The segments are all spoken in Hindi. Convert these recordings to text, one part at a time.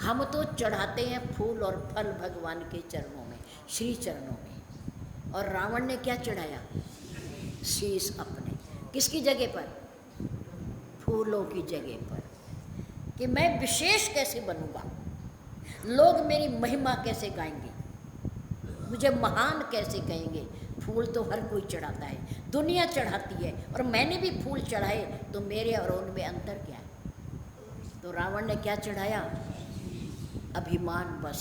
हम तो चढ़ाते हैं फूल और फल भगवान के चरणों में, श्री चरणों में, और रावण ने क्या चढ़ाया? शीश अपने। किसकी जगह पर? फूलों की जगह पर। कि मैं विशेष कैसे बनूंगा, लोग मेरी महिमा कैसे गाएंगे, मुझे महान कैसे कहेंगे। फूल तो हर कोई चढ़ाता है, दुनिया चढ़ाती है, और मैंने भी फूल चढ़ाए, तो मेरे और उनमें अंतर क्या है? तो रावण ने क्या चढ़ाया? अभिमान बस।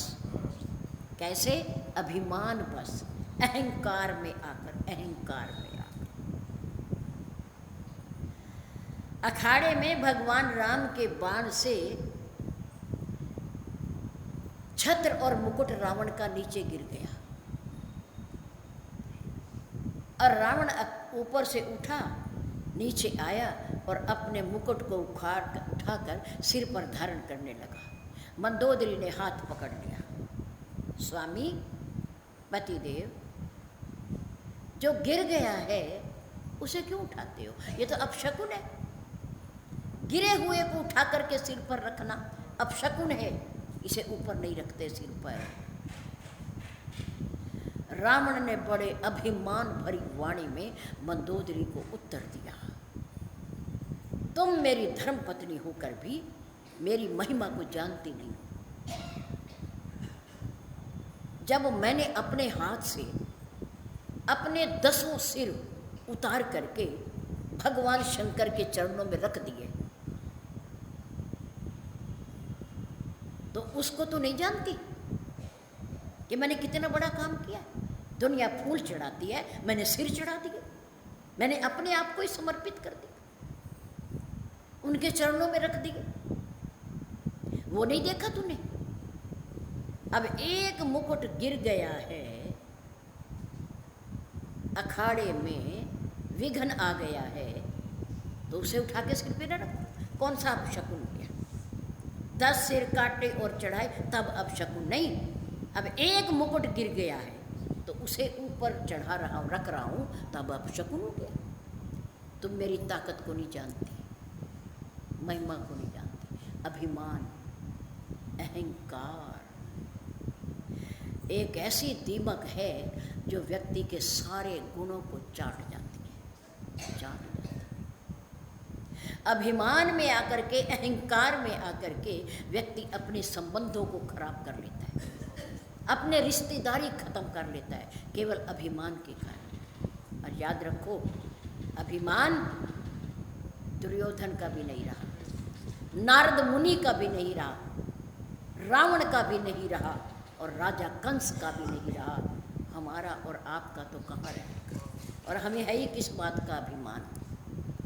कैसे? अभिमान बस, अहंकार में आकर, अहंकार में आकर। अखाड़े में भगवान राम के बाण से छत्र और मुकुट रावण का नीचे गिर गया, और रावण ऊपर से उठा, नीचे आया और अपने मुकुट को उठाकर सिर पर धारण करने लगा। मंदोदरी ने हाथ पकड़ लिया। स्वामी पतिदेव, जो गिर गया है उसे क्यों उठाते हो? ये तो अपशकुन है। गिरे हुए को उठा करके सिर पर रखना अपशकुन है, इसे ऊपर नहीं रखते सिर पर। रावण ने बड़े अभिमान भरी वाणी में मंदोदरी को उत्तर दिया, तुम मेरी धर्म पत्नी होकर भी मेरी महिमा को जानती नहीं। जब मैंने अपने हाथ से अपने 10 सिर उतार करके भगवान शंकर के चरणों में रख दिए, तो उसको तो नहीं जानती कि मैंने कितना बड़ा काम किया। दुनिया फूल चढ़ाती है, मैंने सिर चढ़ा दिए, मैंने अपने आप को ही समर्पित कर दिया, उनके चरणों में रख दिए। वो नहीं देखा तूने? अब एक मुकुट गिर गया है, अखाड़े में विघ्न आ गया है, तो उसे उठा के सिर पे न रखो। कौन सा अपशकुन किया? 10 सिर काटे और चढ़ाए तब अपशकुन नहीं। अब एक मुकुट गिर गया है तो उसे ऊपर चढ़ा रहा हूँ, रख रहा हूँ, तब अपशकुन हो गया। तुम मेरी ताकत को नहीं जानती, महिमा को नहीं जानती। अभिमान, अहंकार एक ऐसी दीमक है जो व्यक्ति के सारे गुणों को चाट जाती है, चाट जाती है। अभिमान में आकर के, अहंकार में आकर के व्यक्ति अपने संबंधों को खराब कर लेता है, अपने रिश्तेदारी खत्म कर लेता है, केवल अभिमान के कारण। और याद रखो, अभिमान दुर्योधन का भी नहीं रहा, नारद मुनि का भी नहीं रहा, रावण का भी नहीं रहा, और राजा कंस का भी नहीं रहा। हमारा और आपका तो कहाँ रहेगा? और हमें है ही किस बात का अभिमान?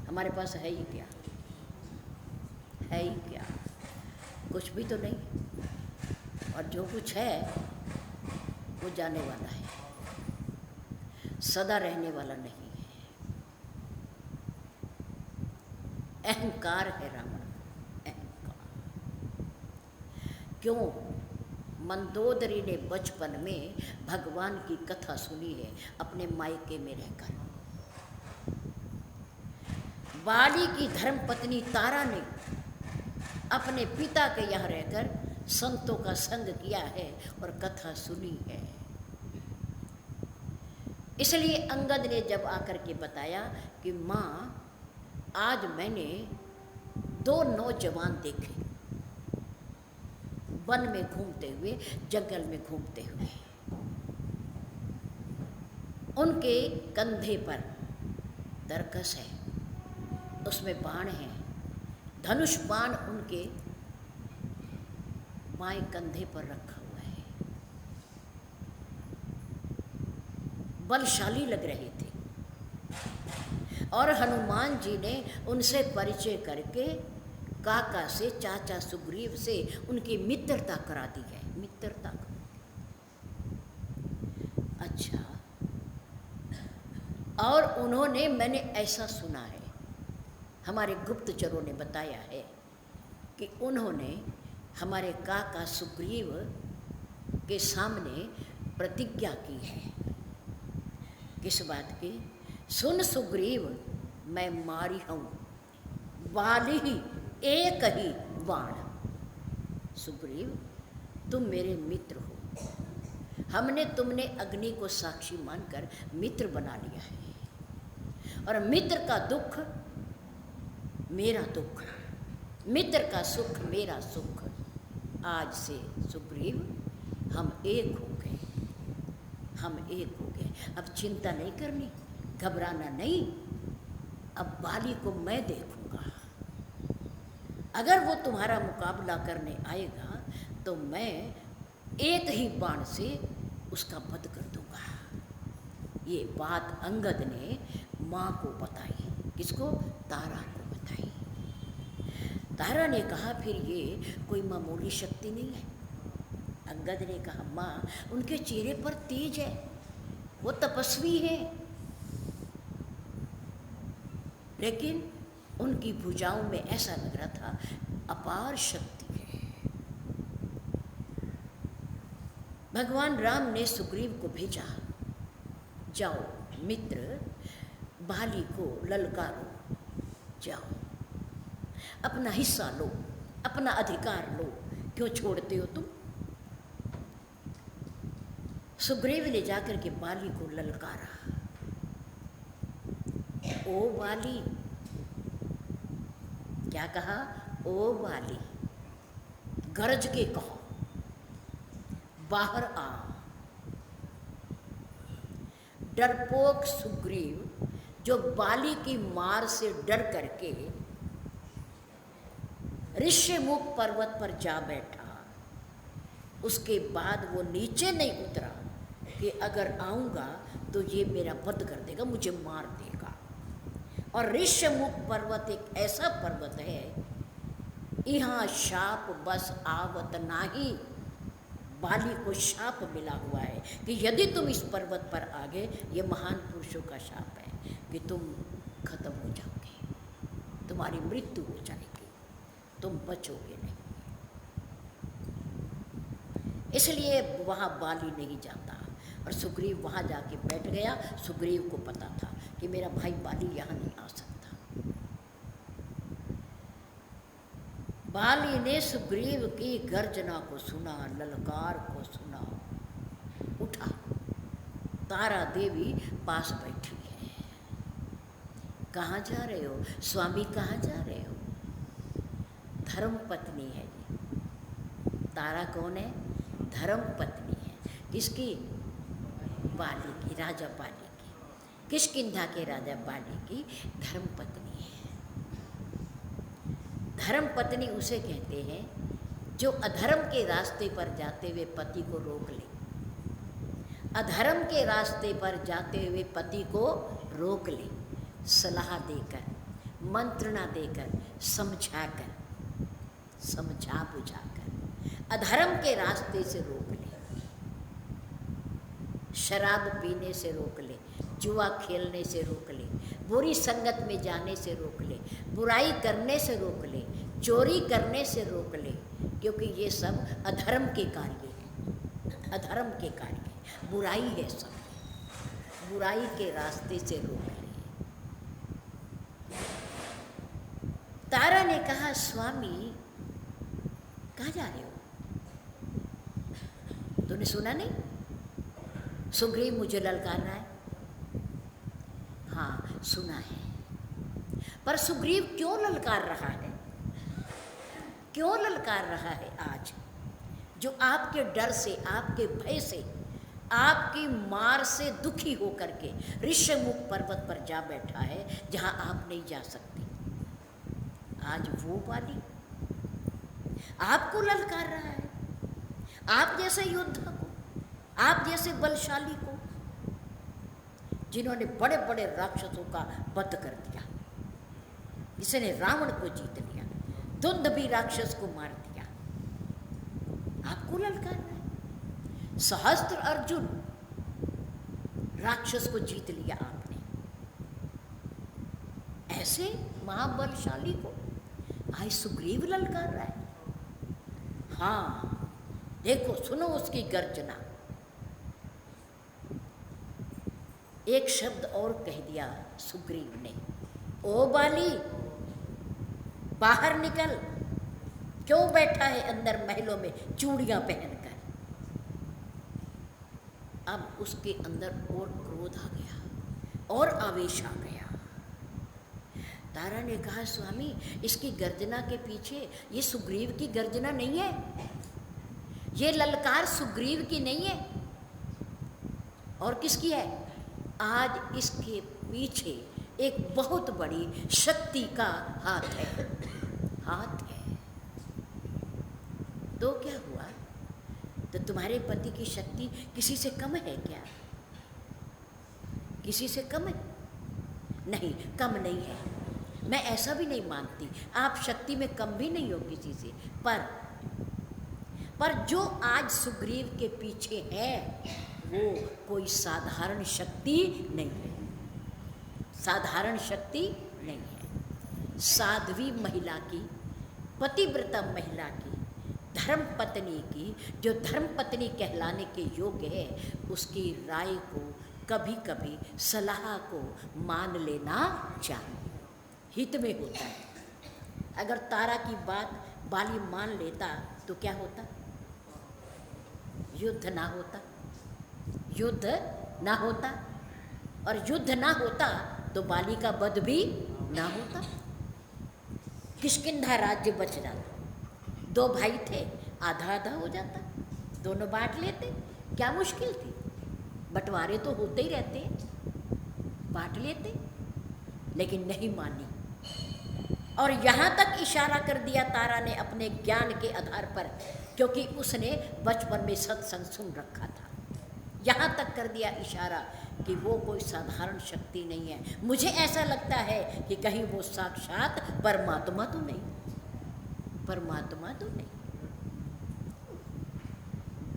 हमारे पास है ही क्या? है ही क्या? कुछ भी तो नहीं। और जो कुछ है वो जाने वाला है, सदा रहने वाला नहीं है। अहंकार है रावण, अहंकार। क्यों? मंदोदरी ने बचपन में भगवान की कथा सुनी है अपने मायके में रहकर। बाली की धर्मपत्नी तारा ने अपने पिता के यहाँ रहकर संतों का संग किया है और कथा सुनी है। इसलिए अंगद ने जब आकर के बताया कि माँ, आज मैंने 2 नौजवान देखे वन में घूमते हुए, जंगल में घूमते हुए, उनके कंधे पर तरकस है, उसमें बाण है, धनुष बाण उनके बाएं कंधे पर रखा हुआ है, बलशाली लग रहे थे। और हनुमान जी ने उनसे परिचय करके काका से, चाचा सुग्रीव से उनकी मित्रता करा दी है, मित्रता। अच्छा, और उन्होंने, मैंने ऐसा सुना है, हमारे गुप्तचरों ने बताया है कि उन्होंने हमारे काका सुग्रीव के सामने प्रतिज्ञा की है। किस बात की? सुन सुग्रीव, मैं मारी हूँ, वाली ही एक ही बाण, सुग्रीव, तुम मेरे मित्र हो, हमने तुमने अग्नि को साक्षी मानकर मित्र बना लिया है, और मित्र का दुख मेरा दुख, मित्र का सुख मेरा सुख। आज से सुग्रीव हम एक हो गए, हम एक हो गए। अब चिंता नहीं करनी, घबराना नहीं। अब बाली को मैं देखूंगा, अगर वो तुम्हारा मुकाबला करने आएगा तो मैं एक ही बाण से उसका वध कर दूंगा। ये बात अंगद ने माँ को बताई। किसको? तारा को बताई। तारा ने कहा फिर ये कोई मामूली शक्ति नहीं है। अंगद ने कहा माँ, उनके चेहरे पर तेज है, वो तपस्वी है, लेकिन उनकी भुजाओं में ऐसा लग रहा था अपार शक्ति है। भगवान राम ने सुग्रीव को भेजा, जाओ मित्र, बाली को ललकारो, जाओ अपना हिस्सा लो, अपना अधिकार लो, क्यों छोड़ते हो तुम? सुग्रीव ने जाकर के बाली को ललकारा। ओ बाली, क्या कहा? ओ बाली, गरज के कहो, बाहर आ। डरपोक सुग्रीव जो बाली की मार से डर करके ऋष्यमुख पर्वत पर जा बैठा, उसके बाद वो नीचे नहीं उतरा कि अगर आऊँगा तो ये मेरा वध कर देगा, मुझे मार देगा। और ऋष्यमुख पर्वत एक ऐसा पर्वत है, यहाँ शाप बस आवत नाही। बाली को शाप मिला हुआ है कि यदि तुम इस पर्वत पर आ गए, ये महान पुरुषों का शाप है कि तुम खत्म हो जाओगे, तुम्हारी मृत्यु हो जाएगी, तुम बचोगे नहीं। इसलिए वहाँ बाली नहीं जाता, और सुग्रीव वहाँ जाके बैठ गया। सुग्रीव को पता था कि मेरा भाई बाली यहाँ नहीं आ सकता। बाली ने सुग्रीव की गर्जना को सुना, ललकार को सुना, उठा। तारा देवी पास बैठी है। कहाँ जा रहे हो स्वामी, कहाँ जा रहे हो? धर्म पत्नी है ये। तारा कौन है? धर्म पत्नी है। किसकी? बाली की, राजा बाली की, किष्किंधा के राजा बाली की धर्म पत्नी है। धर्म पत्नी उसे कहते हैं जो अधर्म के रास्ते पर जाते हुए पति को रोक ले। अधर्म के रास्ते पर जाते हुए पति को रोक ले, सलाह देकर, मंत्रणा देकर, समझाकर, समझा बुझाकर अधर्म के रास्ते से रोक ले, शराब पीने से रोक ले, जुआ खेलने से रोक ले, बुरी संगत में जाने से रोक ले, बुराई करने से रोक ले, चोरी करने से रोक ले, क्योंकि ये सब अधर्म के कार्य हैं, अधर्म के कार्य हैं, बुराई है सब, बुराई के रास्ते से रोक ले। तारा ने कहा स्वामी कहाँ जा रहे हो? तूने सुना नहीं? सुग्रीव मुझे ललकार रहा है। हाँ सुना है, पर सुग्रीव क्यों ललकार रहा है? क्यों ललकार रहा है आज? जो आपके डर से, आपके भय से, आपकी मार से दुखी होकर के ऋष्यमुख पर्वत पर जा बैठा है जहाँ आप नहीं जा सकते। आज वो बाली आपको ललकार रहा है, आप जैसे योद्धा को, आप जैसे बलशाली को, जिन्होंने बड़े बड़े राक्षसों का वध कर दिया, जिसने रावण को जीत लिया, दुंदुभि राक्षस को मार दिया, आपको ललकार रहा है। सहस्त्र अर्जुन राक्षस को जीत लिया आपने, ऐसे महाबलशाली को आज सुग्रीव ललकार रहा है। हाँ देखो, सुनो उसकी गर्जना। एक शब्द और कह दिया सुग्रीव ने, ओ बाली बाहर निकल, क्यों बैठा है अंदर महलों में चूड़ियां पहनकर। अब उसके अंदर और क्रोध आ गया और आवेश आ गया। तारा ने कहा, स्वामी इसकी गर्जना के पीछे ये सुग्रीव की गर्जना नहीं है, ये ललकार सुग्रीव की नहीं है, और किसकी है? आज इसके पीछे एक बहुत बड़ी शक्ति का हाथ है, हाथ है। तो क्या हुआ? तो तुम्हारे पति की शक्ति किसी से कम है क्या? किसी से कम है? नहीं, कम नहीं है। मैं ऐसा भी नहीं मानती, आप शक्ति में कम भी नहीं हो किसी से, पर जो आज सुग्रीव के पीछे है वो कोई साधारण शक्ति नहीं है, साधारण शक्ति नहीं है। साध्वी महिला की, पतिव्रता महिला की, धर्म पत्नी की, जो धर्म पत्नी कहलाने के योग्य है, उसकी राय को, कभी कभी सलाह को मान लेना चाहिए, हित में होता है। अगर तारा की बात बाली मान लेता तो क्या होता? युद्ध ना होता, युद्ध ना होता, और युद्ध ना होता तो बाली का वध भी ना होता, किष्किंधा राज्य बच जाता। 2 भाई थे, आधा आधा हो जाता, दोनों बांट लेते, क्या मुश्किल थी? बंटवारे तो होते ही रहते हैं, बांट लेते, लेकिन नहीं मानी। और यहाँ तक इशारा कर दिया तारा ने अपने ज्ञान के आधार पर, क्योंकि उसने बचपन में सत्संग सुन रखा था। यहाँ तक कर दिया इशारा कि वो कोई साधारण शक्ति नहीं है। मुझे ऐसा लगता है कि कहीं वो साक्षात परमात्मा तो नहीं, परमात्मा तो नहीं।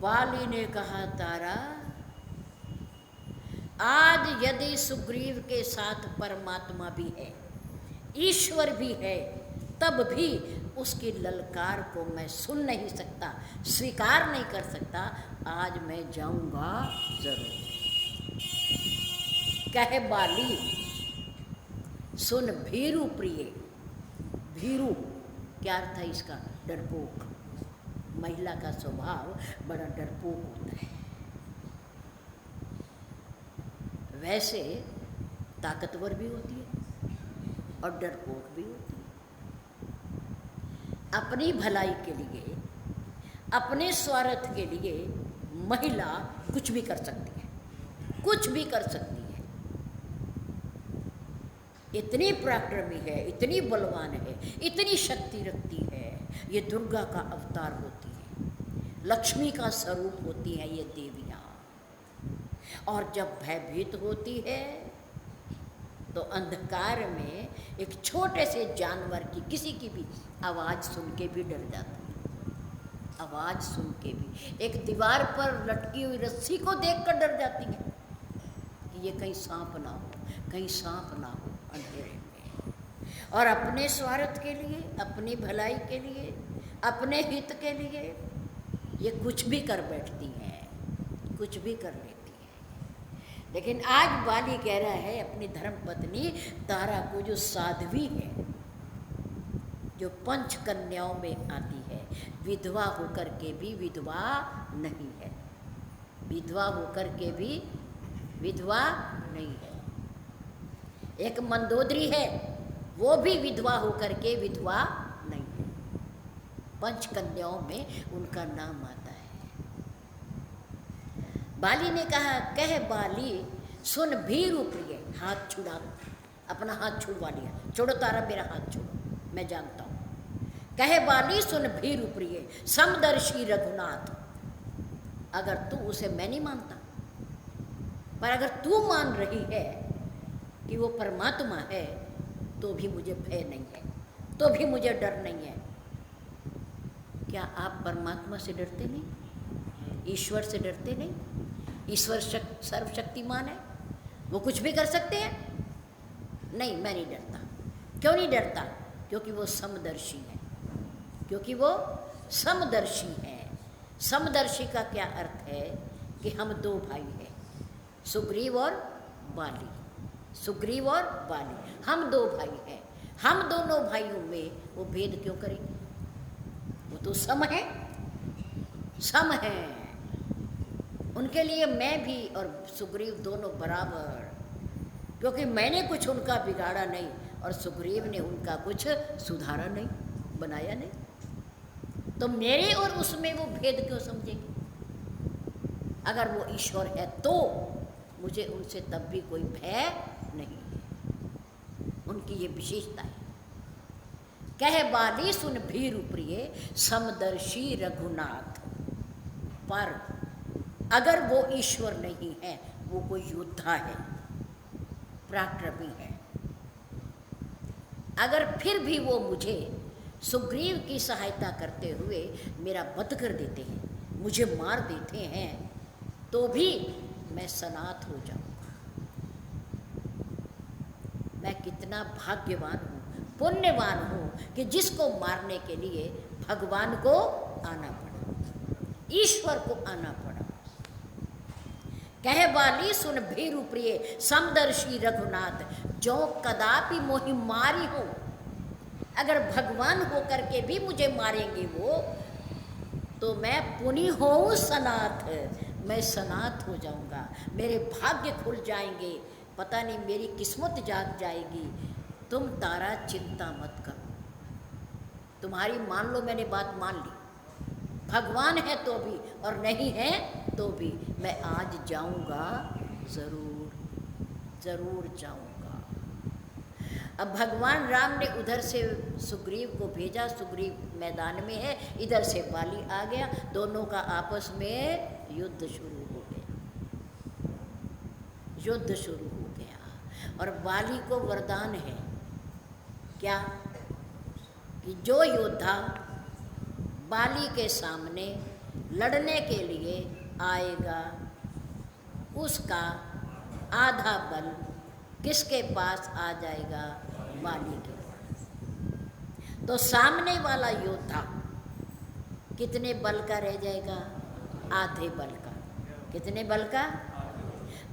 बाली ने कहा, तारा आज यदि सुग्रीव के साथ परमात्मा भी है, ईश्वर भी है, तब भी उसकी ललकार को मैं सुन नहीं सकता, स्वीकार नहीं कर सकता। आज मैं जाऊंगा जरूर। कहे बाली, सुन भीरु प्रिय। भीरु क्या अर्थ है इसका? डरपोक। महिला का स्वभाव बड़ा डरपोक होता है। वैसे ताकतवर भी होती है और डरपोक भी होती है। अपनी भलाई के लिए, अपने स्वार्थ के लिए महिला कुछ भी कर सकती है, कुछ भी कर सकती है। इतनी पराक्रमी है, इतनी बलवान है, इतनी शक्ति रखती है। ये दुर्गा का अवतार होती है, लक्ष्मी का स्वरूप होती है ये देवियाँ। और जब भयभीत होती है तो अंधकार में एक छोटे से जानवर की, किसी की भी आवाज़ सुन के भी डर जाती है। आवाज़ सुन के भी, एक दीवार पर लटकी हुई रस्सी को देखकर डर जाती है कि ये कहीं सांप ना हो, कहीं सांप ना हो अंधेरे में। और अपने स्वार्थ के लिए, अपनी भलाई के लिए, अपने हित के लिए ये कुछ भी कर बैठती हैं, कुछ भी कर लेती। लेकिन आज बाली कह रहा है अपनी धर्म पत्नी तारा को, जो साध्वी है, जो 5 कन्याओं में आती है, विधवा होकर के भी विधवा नहीं है, विधवा होकर के भी विधवा नहीं है। एक मंदोदरी है, वो भी विधवा होकर के विधवा नहीं है। 5 कन्याओं में उनका नाम आता है। बाली ने कहा, कह बाली सुन भीरु प्रिय। हाथ छुड़ा, अपना हाथ छुड़वा लिया। छोड़ो तारा, मेरा हाथ छोड़ो, मैं जानता हूँ। कहे बाली सुन भीरु प्रिय, समदर्शी रघुनाथ। अगर तू, उसे मैं नहीं मानता, पर अगर तू मान रही है कि वो परमात्मा है, तो भी मुझे भय नहीं है, तो भी मुझे डर नहीं है। क्या आप परमात्मा से डरते नहीं? ईश्वर से डरते नहीं? ईश्वर सर्वशक्तिमान है, वो कुछ भी कर सकते हैं। नहीं, मैं नहीं डरता। क्यों नहीं डरता? क्योंकि वो समदर्शी है, क्योंकि वो समदर्शी है। समदर्शी का क्या अर्थ है? कि हम 2 भाई हैं, सुग्रीव और बाली। सुग्रीव और बाली, हम 2 भाई हैं। हम दोनों भाइयों में वो भेद क्यों करेंगे? तो सम है, सम है। उनके लिए मैं भी और सुग्रीव दोनों बराबर, क्योंकि मैंने कुछ उनका बिगाड़ा नहीं और सुग्रीव ने उनका कुछ सुधारा नहीं, बनाया नहीं। तो मेरे और उसमें वो भेद क्यों समझेंगे? अगर वो ईश्वर है तो मुझे उनसे तब भी कोई भय नहीं है। उनकी ये विशेषता है। कह बाली सुन भीरु प्रिय समदर्शी रघुनाथ। पर अगर वो ईश्वर नहीं है, वो कोई योद्धा है, पराक्रमी है, अगर फिर भी वो मुझे सुग्रीव की सहायता करते हुए मेरा वध कर देते हैं, मुझे मार देते हैं, तो भी मैं सनाथ हो जाऊंगा। मैं कितना भाग्यवान हूँ, पुण्यवान हूँ कि जिसको मारने के लिए भगवान को आना पड़ा, ईश्वर को आना पड़ा। कह बाली सुन भीरु प्रिय समदर्शी रघुनाथ। जो कदापि मोहि मारी हो, अगर भगवान हो करके भी मुझे मारेंगे वो, तो मैं पुनि होऊं सनाथ, मैं सनाथ हो जाऊंगा, मेरे भाग्य खुल जाएंगे, पता नहीं मेरी किस्मत जाग जाएगी। तुम तारा चिंता मत करो, तुम्हारी मान लो, मैंने बात मान ली, भगवान है तो भी और नहीं है तो भी मैं आज जाऊंगा, जरूर जरूर जाऊंगा। अब भगवान राम ने उधर से सुग्रीव को भेजा, सुग्रीव मैदान में है, इधर से बाली आ गया, दोनों का आपस में युद्ध शुरू हो गया, युद्ध शुरू हो गया। और बाली को वरदान है क्या कि जो योद्धा बाली के सामने लड़ने के लिए आएगा, उसका आधा बल किसके पास आ जाएगा? बाली के पास। तो सामने वाला योद्धा कितने बल का रह जाएगा? आधे बल का। कितने बल का?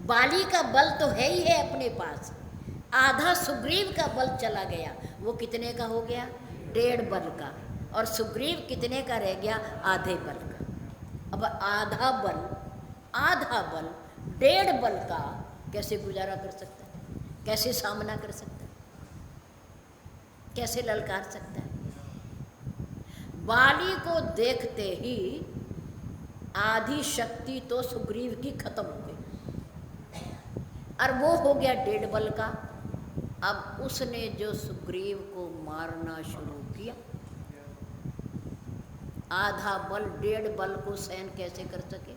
बाली का बल तो है ही है अपने पास, आधा सुग्रीव का बल चला गया, वो कितने का हो गया? 1.5 बल का। और सुग्रीव कितने का रह गया? आधे बल का। अब आधा बल 1.5 बल का कैसे गुजारा कर सकता है? कैसे सामना कर सकता है? कैसे ललकार सकता है? बाली को देखते ही आधी शक्ति तो सुग्रीव की खत्म हो गई और वो हो गया 1.5 बल का। अब उसने जो सुग्रीव को मारना शुरू किया, आधा बल 1.5 बल को सहन कैसे कर सके?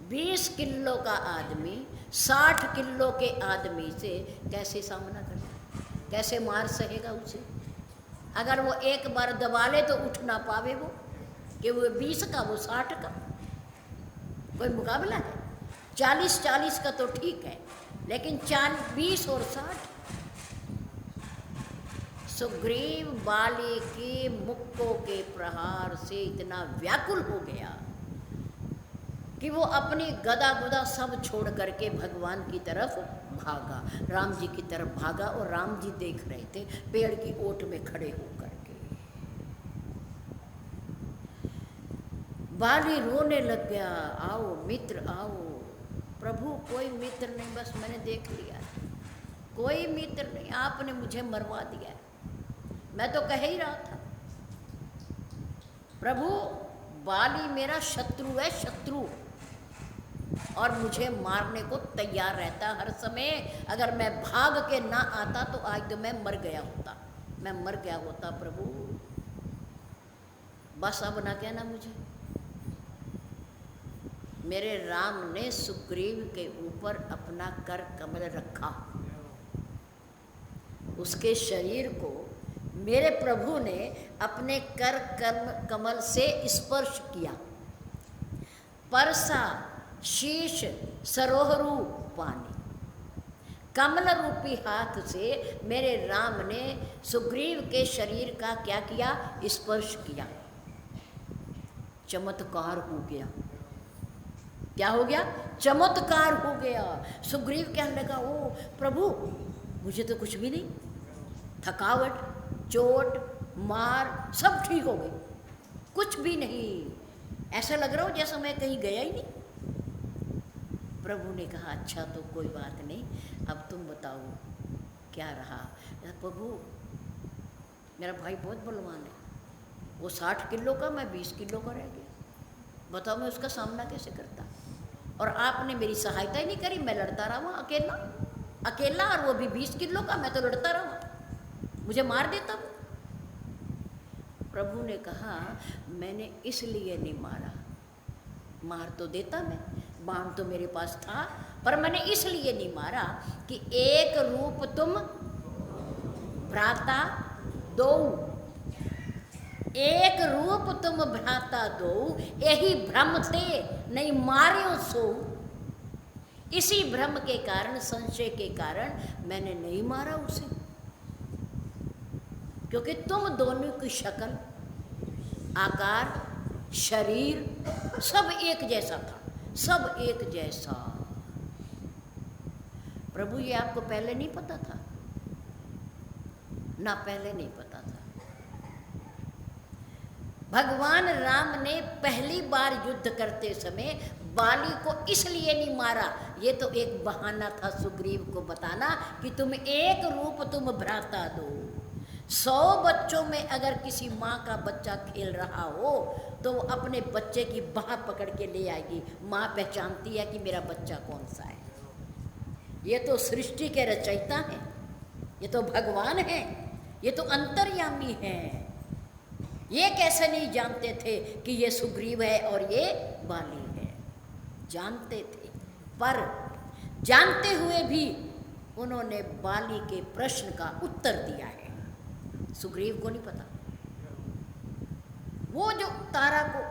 20 किलो का आदमी 60 किलो के आदमी से कैसे सामना करे? कैसे मार सकेगा उसे? अगर वो एक बार दबा ले तो उठ ना पावे वो, कि वो 20 का वो 60 का कोई मुकाबला है? 40-40 का तो ठीक है, लेकिन 20 और 60। सुग्रीव बाली के मुक्कों के प्रहार से इतना व्याकुल हो गया कि वो अपनी गदा गुदा सब छोड़ करके भगवान की तरफ भागा, राम जी की तरफ भागा। और राम जी देख रहे थे पेड़ की ओट में खड़े होकर के। बाली रोने लग गया, आओ मित्र आओ। प्रभु कोई मित्र नहीं, बस मैंने देख लिया, कोई मित्र नहीं, आपने मुझे मरवा दिया है। मैं तो कह ही रहा था प्रभु बाली मेरा शत्रु है, शत्रु, और मुझे मारने को तैयार रहता हर समय। अगर मैं भाग के ना आता तो आज तो मैं मर गया होता, मैं मर गया होता प्रभु, बस अब ना कहना मुझे। मेरे राम ने सुग्रीव के ऊपर अपना कर कमल रखा, उसके शरीर को मेरे प्रभु ने अपने कर कमल से स्पर्श किया। परसा शीश सरोहरू पानी, कमल रूपी हाथ से मेरे राम ने सुग्रीव के शरीर का क्या किया? स्पर्श किया। चमत्कार हो गया। क्या हो गया? चमत्कार हो गया। सुग्रीव कहने लगा, ओ प्रभु मुझे तो कुछ भी नहीं, थकावट चोट मार सब ठीक हो गई, कुछ भी नहीं। ऐसा लग रहा हो जैसा मैं कहीं गया ही नहीं। प्रभु ने कहा अच्छा तो कोई बात नहीं, अब तुम बताओ क्या रहा। प्रभु मेरा भाई बहुत बलवान है, वो 60 किलो का, मैं 20 किलो का रह गया, बताओ मैं उसका सामना कैसे करता। और आपने मेरी सहायता ही नहीं करी, मैं लड़ता रहा वहाँ अकेला अकेला, और वो भी 20 किलो का, मैं तो लड़ता रहा, मुझे मार देता वो। प्रभु ने कहा मैंने इसलिए नहीं मारा, मार तो देता मैं, बाण तो मेरे पास था, पर मैंने इसलिए नहीं मारा कि एक रूप तुम भ्राता दो, एक रूप तुम भ्राता दो, यही भ्रम थे नहीं मार्यो सो। इसी भ्रम के कारण, संशय के कारण मैंने नहीं मारा उसे, क्योंकि तुम दोनों की शक्ल, आकार, शरीर सब एक जैसा था, सब एक जैसा। प्रभु ये आपको पहले नहीं पता था ना, पहले नहीं पता था। भगवान राम ने पहली बार युद्ध करते समय बाली को इसलिए नहीं मारा, ये तो एक बहाना था सुग्रीव को बताना कि तुम एक रूप तुम भ्राता दो। 100 बच्चों में अगर किसी माँ का बच्चा खेल रहा हो तो वो अपने बच्चे की बाह पकड़ के ले आएगी, माँ पहचानती है कि मेरा बच्चा कौन सा है। ये तो सृष्टि के रचयिता हैं, ये तो भगवान हैं, ये तो अंतर्यामी हैं। ये कैसे नहीं जानते थे कि ये सुग्रीव है और ये बाली है? जानते थे, पर जानते हुए भी उन्होंने बाली के प्रश्न का उत्तर दिया है, सुग्रीव को नहीं पता। वो जो तारा को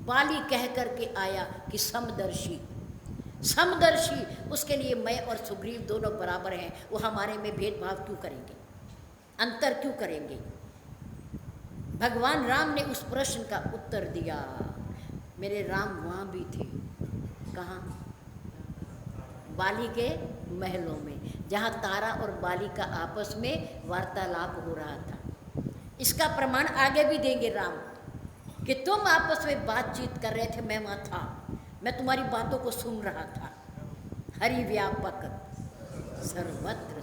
बाली कह करके आया कि समदर्शी, समदर्शी, उसके लिए मैं और सुग्रीव दोनों बराबर हैं, वो हमारे में भेदभाव क्यों करेंगे, अंतर क्यों करेंगे? भगवान राम ने उस प्रश्न का उत्तर दिया। मेरे राम वहाँ भी थे, कहाँ? बाली के महलों में, जहाँ तारा और बाली का आपस में वार्तालाप हो रहा था। इसका प्रमाण आगे भी देंगे राम कि तुम आपस में बातचीत कर रहे थे, मैं वहाँ था, मैं तुम्हारी बातों को सुन रहा था। हरि व्यापक सर्वत्र,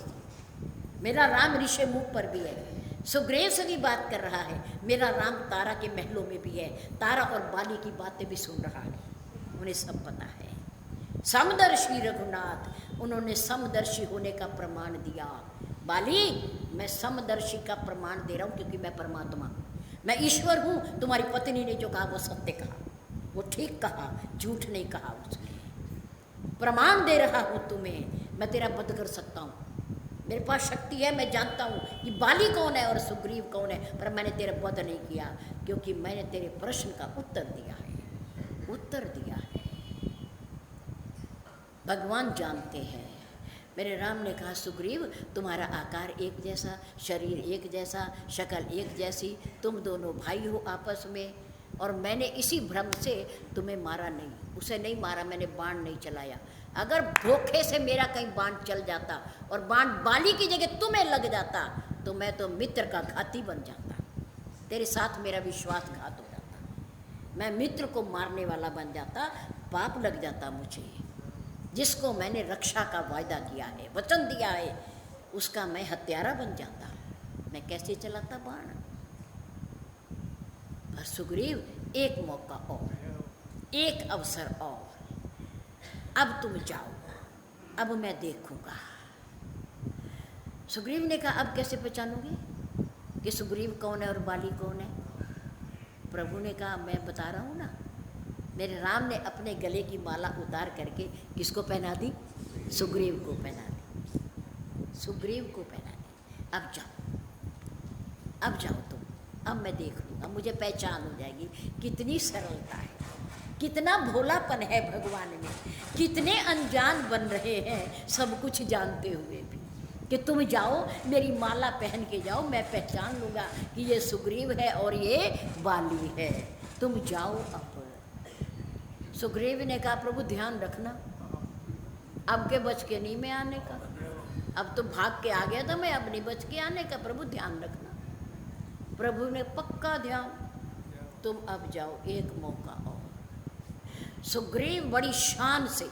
मेरा राम ऋषि मुख पर भी है, सुग्रीव से भी बात कर रहा है, मेरा राम तारा के महलों में भी है, तारा और बाली की बातें भी सुन रहा है, उन्हें सब पता है। समदर्शी रघुनाथ, उन्होंने समदर्शी होने का प्रमाण दिया। बाली, मैं समदर्शी का प्रमाण दे रहा हूँ क्योंकि मैं परमात्मा, मैं ईश्वर हूँ। तुम्हारी पत्नी ने जो कहा वो सत्य कहा, वो ठीक कहा, झूठ नहीं कहा। उसने प्रमाण दे रहा हूँ तुम्हें, मैं तेरा वध कर सकता हूँ, मेरे पास शक्ति है, मैं जानता हूँ कि बाली कौन है और सुग्रीव कौन है, पर मैंने तेरा वध नहीं किया क्योंकि मैंने तेरे प्रश्न का उत्तर दिया है, उत्तर दिया है। भगवान जानते हैं। मेरे राम ने कहा सुग्रीव, तुम्हारा आकार एक जैसा, शरीर एक जैसा, शक्ल एक जैसी, तुम दोनों भाई हो आपस में, और मैंने इसी भ्रम से तुम्हें मारा नहीं, उसे नहीं मारा, मैंने बाण नहीं चलाया। अगर धोखे से मेरा कहीं बाण चल जाता और बाण बाली की जगह तुम्हें लग जाता तो मैं तो मित्र का घाती बन जाता, तेरे साथ मेरा विश्वासघात हो जाता, मैं मित्र को मारने वाला बन जाता, पाप लग जाता मुझे। जिसको मैंने रक्षा का वायदा किया है, वचन दिया है, उसका मैं हत्यारा बन जाता, मैं कैसे चलाता बाण। पर सुग्रीव, एक मौका और, एक अवसर और, अब तुम जाओ, अब मैं देखूंगा। सुग्रीव ने कहा अब कैसे पहचानोगे कि सुग्रीव कौन है और बाली कौन है? प्रभु ने कहा मैं बता रहा हूँ ना। मेरे राम ने अपने गले की माला उतार करके किसको पहना दी? सुग्रीव को पहना दी, सुग्रीव को पहना दी। अब जाओ, अब जाओ तुम, अब मैं देख लूँगा, मुझे पहचान हो जाएगी। कितनी सरलता है, कितना भोलापन है भगवान में, कितने अनजान बन रहे हैं सब कुछ जानते हुए भी, कि तुम जाओ, मेरी माला पहन के जाओ, मैं पहचान लूँगा कि ये सुग्रीव है और ये बाली है, तुम जाओ। अब सुग्रीव ने कहा प्रभु ध्यान रखना, अब के बच के नहीं मैं आने का, अब तो भाग के आ गया था मैं, अब नहीं बच के आने का, प्रभु ध्यान रखना। प्रभु ने पक्का ध्यान, तुम अब जाओ, एक मौका और। सुग्रीव बड़ी शान से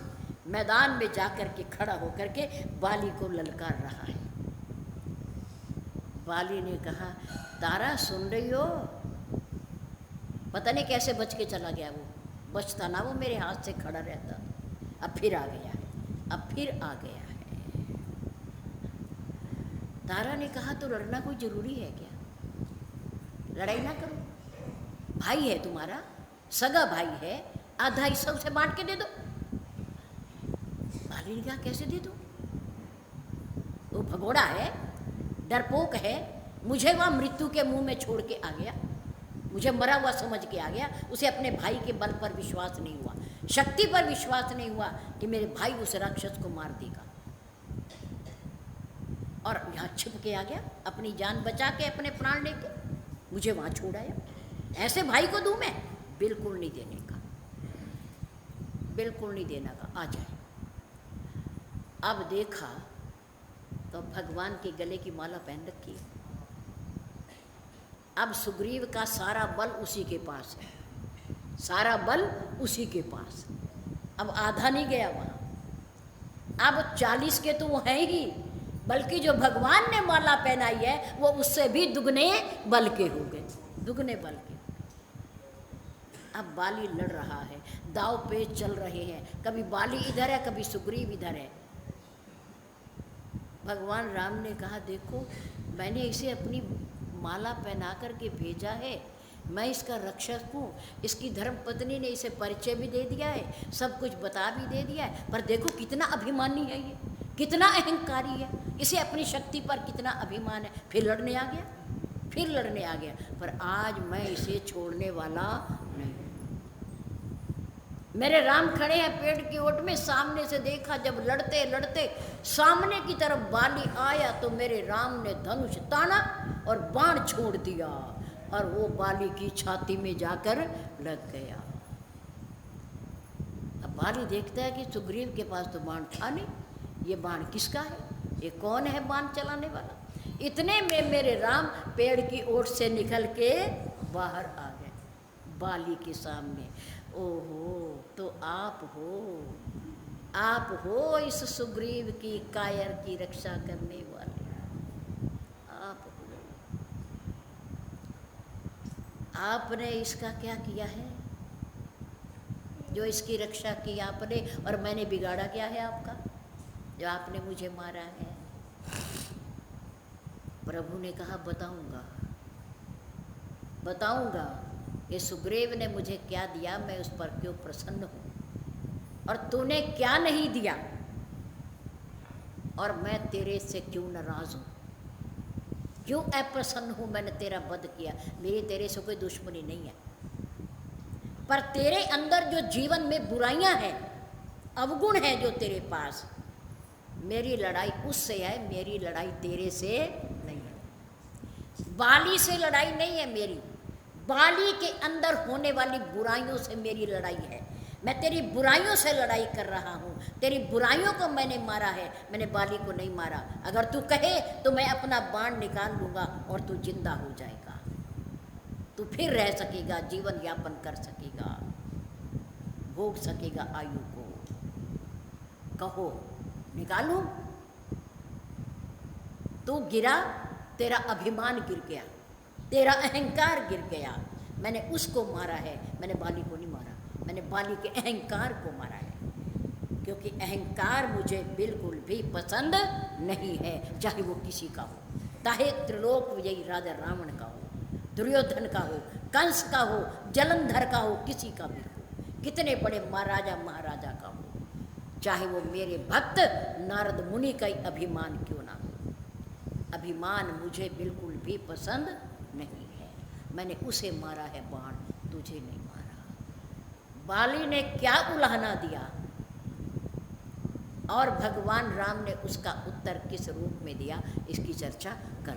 मैदान में जाकर के खड़ा होकर के बाली को ललकार रहा है। बाली ने कहा, तारा सुन रही हो? पता नहीं कैसे बच के चला गया वो, बचता ना वो मेरे हाथ से खड़ा रहता। अब फिर आ गया है, अब फिर आ गया है। तारा ने कहा, तो लड़ना कोई जरूरी है क्या? लड़ाई ना करो, भाई है तुम्हारा, सगा भाई है, आधा हिस्सा उसे बांट के दे दो। बाली ने कहा, कैसे दे दो? वो भगोड़ा है, डरपोक है, मुझे वहाँ मृत्यु के मुंह में छोड़ के आ गया, मुझे मरा हुआ समझ के आ गया। उसे अपने भाई के बल पर विश्वास नहीं हुआ, शक्ति पर विश्वास नहीं हुआ कि मेरे भाई उस राक्षस को मार देगा, और यहाँ छिप के आ गया, अपनी जान बचा के, अपने प्राण लेके मुझे वहाँ छोड़ आया। ऐसे भाई को दूँ मैं? बिल्कुल नहीं देने का, बिल्कुल नहीं देने का, आ जाए। अब देखा तो भगवान के गले की माला पहन रखी। अब सुग्रीव का सारा बल उसी के पास है, सारा बल उसी के पास। अब आधा नहीं गया वहाँ, अब 40 के तो वो हैं ही, बल्कि जो भगवान ने माला पहनाई है वो उससे भी दुगने बल के हो गए, दुगने बल के। अब बाली लड़ रहा है, दाव पेच चल रहे हैं, कभी बाली इधर है, कभी सुग्रीव इधर है। भगवान राम ने कहा, देखो मैंने इसे अपनी माला पहना करके भेजा है, मैं इसका रक्षक हूँ, इसकी धर्म पत्नी ने इसे परिचय भी दे दिया है, सब कुछ बता भी दे दिया है, पर देखो कितना अभिमानी है ये, कितना अहंकारी है, इसे अपनी शक्ति पर कितना अभिमान है। फिर लड़ने आ गया, फिर लड़ने आ गया, पर आज मैं इसे छोड़ने वाला नहीं। मेरे राम खड़े हैं पेड़ की ओट में, सामने से देखा, जब लड़ते लड़ते सामने की तरफ बाली आया तो मेरे राम ने धनुष ताना और बाण छोड़ दिया, और वो बाली की छाती में जाकर लग गया। अब बाली देखता है कि सुग्रीव के पास तो बाण था नहीं, ये बाण किसका है, ये कौन है बाण चलाने वाला? इतने में मेरे राम पेड़ की ओट से निकल के बाहर आ गए बाली के सामने। ओहो, तो आप हो इस सुग्रीव की कायर की रक्षा करने वाले, आप हो। आपने इसका क्या किया है जो इसकी रक्षा की आपने, और मैंने बिगाड़ा क्या है आपका जो आपने मुझे मारा है? प्रभु ने कहा, बताऊंगा कि सुग्रीव ने मुझे क्या दिया, मैं उस पर क्यों प्रसन्न हूँ, और तूने क्या नहीं दिया, और मैं तेरे से क्यों नाराज हूँ, क्यों अप्रसन्न हूँ। मैंने तेरा वध किया, मेरी तेरे से कोई दुश्मनी नहीं है, पर तेरे अंदर जो जीवन में बुराइयां हैं, अवगुण है जो तेरे पास, मेरी लड़ाई उससे है, मेरी लड़ाई तेरे से नहीं है। बाली से लड़ाई नहीं है मेरी, बाली के अंदर होने वाली बुराइयों से मेरी लड़ाई है। मैं तेरी बुराइयों से लड़ाई कर रहा हूँ, तेरी बुराइयों को मैंने मारा है, मैंने बाली को नहीं मारा। अगर तू कहे तो मैं अपना बाण निकाल लूँगा और तू जिंदा हो जाएगा, तू फिर रह सकेगा, जीवन यापन कर सकेगा, भोग सकेगा आयु को। कहो निकालूं? तू गिरा, तेरा अभिमान गिर गया, तेरा अहंकार गिर गया। मैंने उसको मारा है, मैंने बाली को नहीं मारा, मैंने बाली के अहंकार को मारा है, क्योंकि अहंकार मुझे बिल्कुल भी पसंद नहीं है, चाहे वो किसी का हो, चाहे त्रिलोक विजयी राजा रावण का हो, दुर्योधन का हो, कंस का हो, जलंधर का हो, किसी का भी हो, कितने बड़े महाराजा महाराजा का हो, चाहे वो मेरे भक्त नारद मुनि का ही अभिमान क्यों ना हो। अभिमान मुझे बिल्कुल भी पसंद नहीं है, मैंने उसे मारा है बाण, तुझे नहीं मारा। बाली ने क्या उलाहना दिया और भगवान राम ने उसका उत्तर किस रूप में दिया, इसकी चर्चा कर।